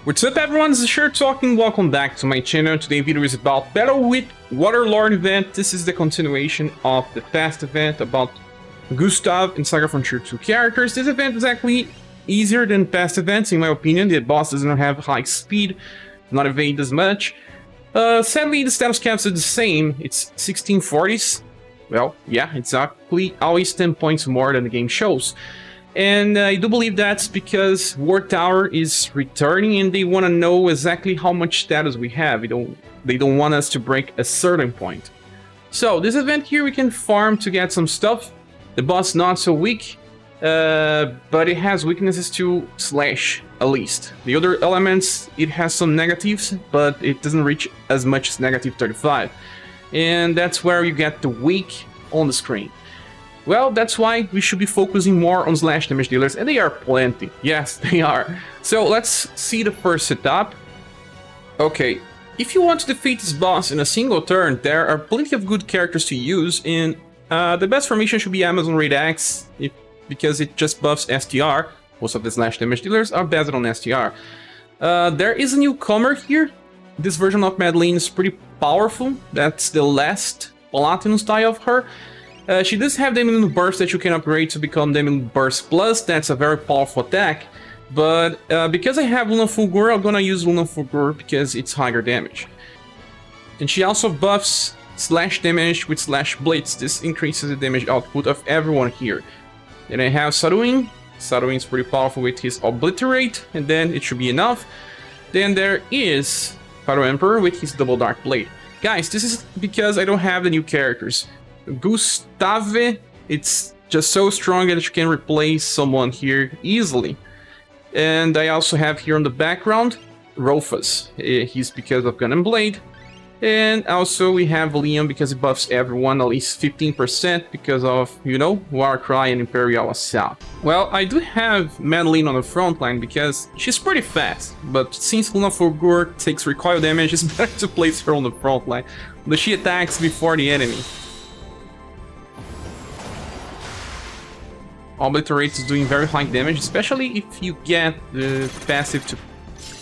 What's up everyone, this is ScherBR, welcome back to my channel. Today's video is about Battle with Waterlord event. This is the continuation of the past event about Gustav and SaGa from Tier 2 characters. This event is actually easier than past events in my opinion. The boss doesn't have high speed, not evade as much. Sadly the status caps are the same, it's 1640s. Well, yeah, it's actually always 10 points more than the game shows. And I do believe that's because War Tower is returning and they want to know exactly how much status we have. They don't want us to break a certain point. So this event here we can farm to get some stuff. The boss not so weak, but it has weaknesses to slash at least. The other elements, it has some negatives, but it doesn't reach as much as negative 35. And that's where you get the weak on the screen. Well, that's why we should be focusing more on slash damage dealers, and they are plenty. Yes, they are. So let's see the first setup. Okay, if you want to defeat this boss in a single turn, there are plenty of good characters to use, and the best formation should be Amazon Raid Axe, because it just buffs STR. Most of the slash damage dealers are based on STR. There is a newcomer here. This version of Madeleine is pretty powerful. That's the last Platinum style of her. She does have Demon Burst that you can upgrade to become Demon Burst Plus. That's a very powerful attack. But because I have Luna Fulgur, I'm gonna use Luna Fulgur because it's higher damage. And she also buffs slash damage with slash blitz. This increases the damage output of everyone here. Then I have Saruin. Saruin is pretty powerful with his Obliterate, and then it should be enough. Then there is Pharaoh Emperor with his Double Dark Blade. Guys, this is because I don't have the new characters. Gustave, it's just so strong that you can replace someone here easily. And I also have here on the background Roufas. He's because of Gun and Blade. And also we have Liam because he buffs everyone at least 15% because of, you know, Warcry and Imperial Assault. Well, I do have Madeleine on the front line because she's pretty fast, but since Luna Fulgur takes recoil damage, it's better to place her on the front line. But she attacks before the enemy. Obliterate is doing very high damage, especially if you get the passive to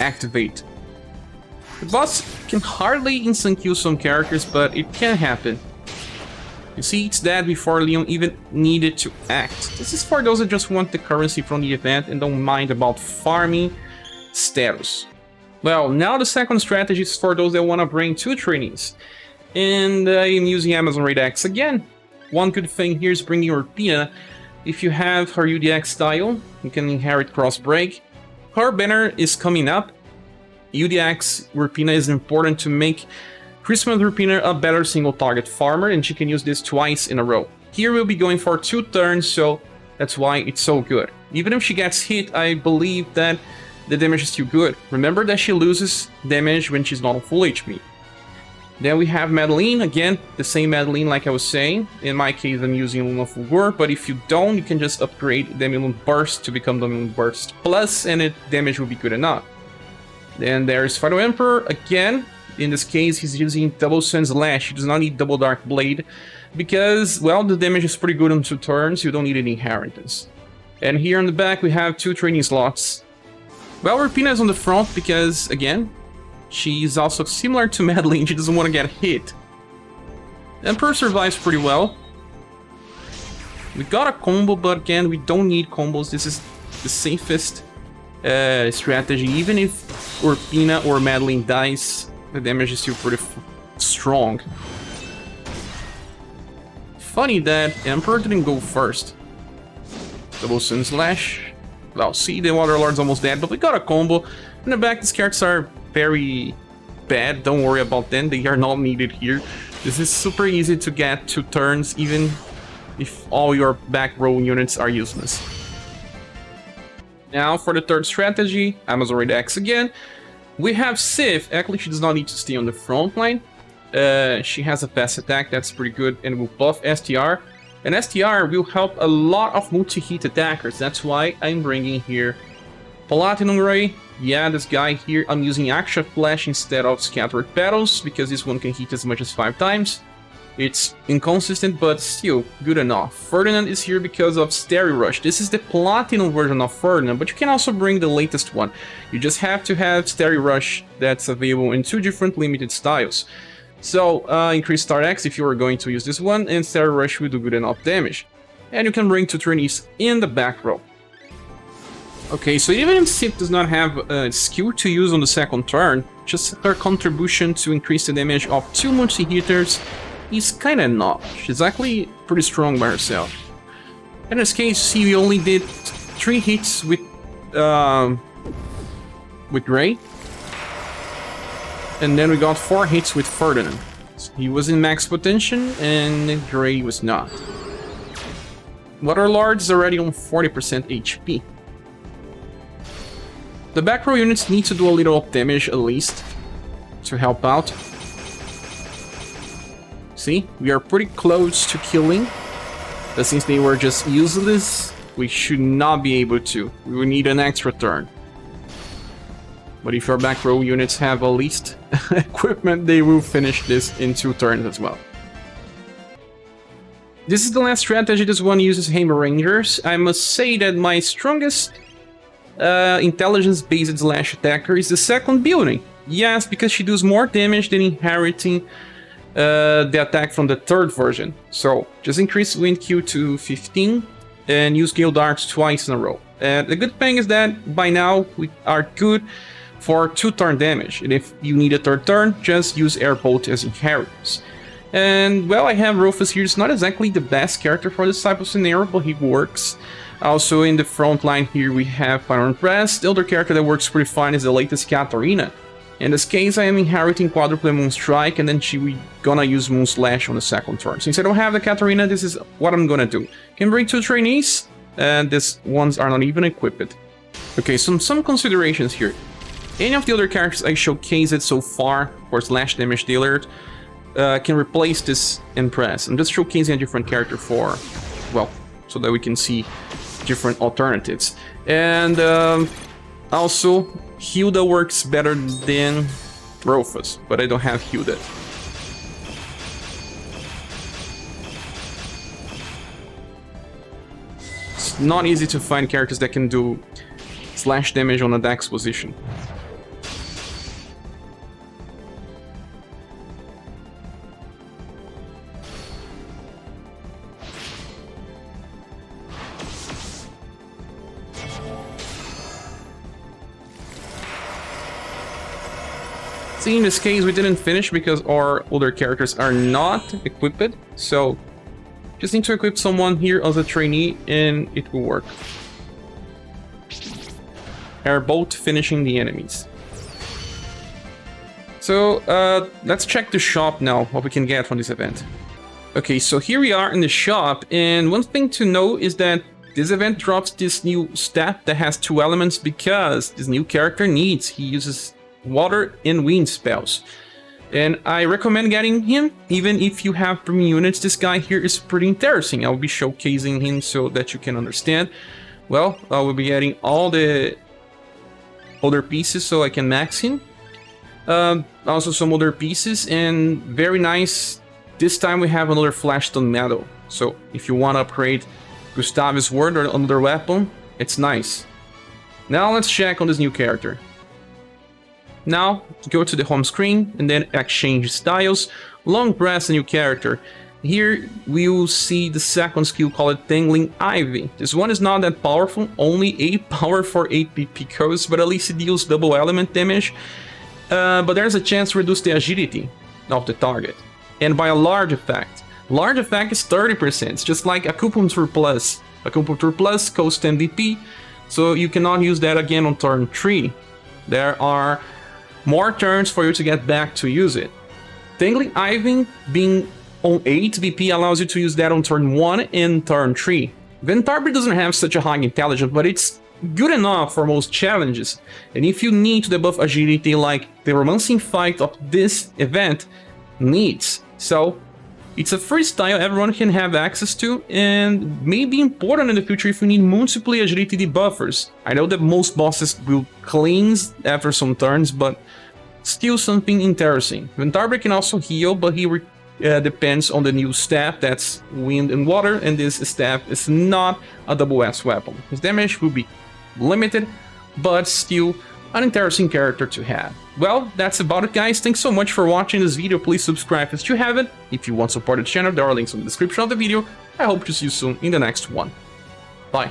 activate. The boss can hardly instant kill some characters, but it can happen. You see, it's dead before Leon even needed to act. This is for those that just want the currency from the event and don't mind about farming status. Well, now the second strategy is for those that want to bring 2 trainees. And I'm using Amazon Raid Axe again. One good thing here is bringing Urpina. If you have her UDX style, you can inherit XBreak. Her banner is coming up. UDX Urpina is important to make Christmas Urpina a better single target farmer, and she can use this twice in a row. Here we'll be going for 2 turns, so that's why it's so good. Even if she gets hit, I believe that the damage is still good. Remember that she loses damage when she's not on full HP. Then we have Madeleine, again, the same Madeleine like I was saying. In my case, I'm using Luna Fulgur, but if you don't, you can just upgrade Demon Burst to become Demon Burst Plus, and damage will be good enough. Then there's Pharaoh Emperor, again. In this case, he's using Double Sun Slash. He does not need Double Dark Blade, because, well, the damage is pretty good on 2 turns, you don't need any inheritance. And here on the back, we have 2 training slots. Well, Urpina is on the front because, again, she's also similar to Madeleine, she doesn't want to get hit. Emperor survives pretty well. We got a combo, but again, we don't need combos. This is the safest strategy. Even if Urpina or Madeleine dies, the damage is still pretty strong. Funny that Emperor didn't go first. Double Sun Slash. Well, see, the Waterlord's almost dead, but we got a combo. In the back, these cards are very bad, don't worry about them, they are not needed here. This is super easy to get 2 turns, even if all your back row units are useless. Now for the third strategy, Amazon Raid Axe again. We have Sif. Actually, she does not need to stay on the front line. She has a fast attack, that's pretty good, and will buff STR. And STR will help a lot of multi-hit attackers, that's why I'm bringing here Platinum Ray. Yeah, this guy here, I'm using Yaksha Flash instead of Scattered Petals, because this one can hit as much as 5 times. It's inconsistent, but still good enough. Ferdinand is here because of Starry Rush. This is the platinum version of Ferdinand, but you can also bring the latest one. You just have to have Starry Rush that's available in 2 different limited styles. So, increase Star X if you are going to use this one, and Starry Rush will do good enough damage. And you can bring 2 Trainees in the back row. Okay, so even if Sip does not have a skill to use on the second turn, just her contribution to increase the damage of 2 multi-hitters is kinda enough. She's actually pretty strong by herself. In this case, see, we only did 3 hits with Gray. And then we got 4 hits with Ferdinand. He was in max potential, and Gray was not. Waterlord is already on 40% HP. The back row units need to do a little damage at least to help out. See, we are pretty close to killing, but since they were just useless, we should not be able to. We will need an extra turn. But if your back row units have at least equipment, they will finish this in 2 turns as well. This is the last strategy. This one uses Hammer Rangers. I must say that my strongest intelligence-based slash attacker is the second Byunei. Yes, because she does more damage than inheriting the attack from the third version. So just increase wind Q to 15 and use Gale Darts twice in a row. The good thing is that by now we are good for 2-turn damage, and if you need a 3rd turn, just use Airbolt as inheritance. And well, I have Roufas here. It's not exactly the best character for this type of scenario, but he works. Also in the front line here we have Empress. The other character that works pretty fine is the latest Katarina. In this case, I am inheriting Quadruple Moon Strike, and then we gonna use Moon Slash on the second turn. Since I don't have the Katarina, this is what I'm gonna do. Can bring 2 Trainees, and these ones are not even equipped. Okay, some considerations here. Any of the other characters I showcased so far for slash damage dealer can replace this Empress. I'm just showcasing a different character for, well, so that we can see different alternatives. And also, Hilda works better than Roufas, but I don't have Hilda. It's not easy to find characters that can do slash damage on a dex position. See, in this case, we didn't finish because our other characters are not equipped, so just need to equip someone here as a trainee and it will work. Airbolt finishing the enemies. So, let's check the shop now, what we can get from this event. Okay, so here we are in the shop, and one thing to know is that this event drops this new stat that has 2 elements because this new character needs. He uses water and wind spells, and I recommend getting him even if you have premium units. This guy here is pretty interesting. I'll be showcasing him so that you can understand. Well, I will be getting all the other pieces so I can max him. Also some other pieces, and very nice, this time we have another flashstone medal. So if you want to upgrade Gustav's word or another weapon, it's nice. Now let's check on this new character. Now, go to the home screen and then exchange styles. Long press a new character. Here we will see the second skill called Tangling Ivy. This one is not that powerful, only 8 power for 8 PP cost, but at least it deals double element damage. But there's a chance to reduce the agility of the target, and by a large effect. Large effect is 30%, it's just like Acupuncture Plus. Acupuncture Plus costs 10 DP, so you cannot use that again on turn 3. There are more turns for you to get back to use it. Tangling Ivy being on 8 BP allows you to use that on turn 1 and turn 3. Ventarby doesn't have such a high intelligence, but it's good enough for most challenges. And if you need to debuff agility like the romancing fight of this event needs. So it's a free style everyone can have access to, and may be important in the future if you need multiple agility debuffers. I know that most bosses will cleanse after some turns, but still something interesting. Ventarby can also heal, but he depends on the new staff that's wind and water, and this staff is not a double S weapon. His damage will be limited, but still an interesting character to have. Well, that's about it, guys. Thanks so much for watching this video. Please subscribe if you haven't. If you want to support the channel, there are links in the description of the video. I hope to see you soon in the next one. Bye.